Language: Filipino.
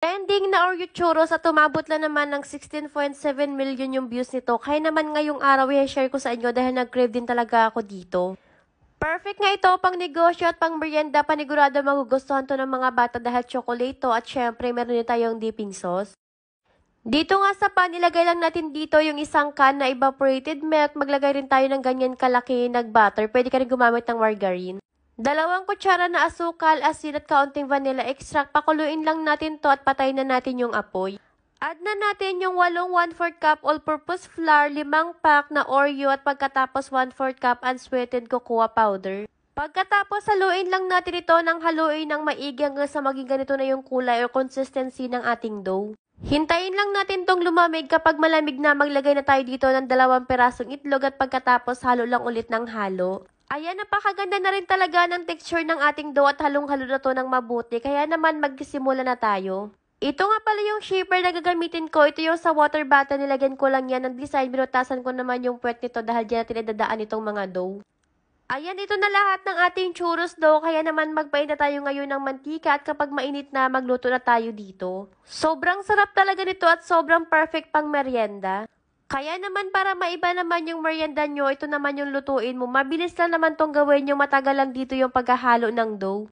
Trending na Oreo Churros at umabot lang naman ng 16.7 million yung views nito. Kaya naman ngayong araw i-share ko sa inyo dahil nag-crave din talaga ako dito. Perfect nga ito pang negosyo at pang merienda. Panigurado magugustuhan to ng mga bata dahil chocolate to at syempre meron din tayong dipping sauce. Dito nga sa pan, ilagay lang natin dito yung isang can na evaporated milk. Maglagay rin tayo ng ganyan kalaki nag-butter. Pwede ka rin gumamit ng margarine. 2 kutsara na asukal, asin at kaunting vanilla extract. Pakuluin lang natin to at patayin na natin yung apoy. Add na natin yung 1/4 cup all-purpose flour, 5 pack na Oreo at pagkatapos 1/4 cup unsweetened cocoa powder. Pagkatapos haluin lang natin ito ng haluin ng maigi hanggang sa maging ganito na yung kulay o consistency ng ating dough. Hintayin lang natin tong lumamig. Kapag malamig na, maglagay na tayo dito ng 2 pirasong itlog at pagkatapos halo lang ulit ng halo. Ayan, napakaganda na rin talaga ng texture ng ating dough at halong-halo na to ng mabuti. Kaya naman magsimula na tayo. Ito nga pala yung shaper na gagamitin ko. Ito yung sa water bottle. Nilagyan ko lang yan ng design. Binutasan ko naman yung puwet nito dahil dyan natin idadaan itong mga dough. Ayan, ito na lahat ng ating churros dough. Kaya naman magpainit tayo ngayon ng mantika at kapag mainit na, magluto na tayo dito. Sobrang sarap talaga nito at sobrang perfect pang merienda. Kaya naman para maiba naman yung merienda nyo, ito naman yung lutuin mo. Mabilis lang naman tong gawin nyo, matagal lang dito yung paghahalo ng dough.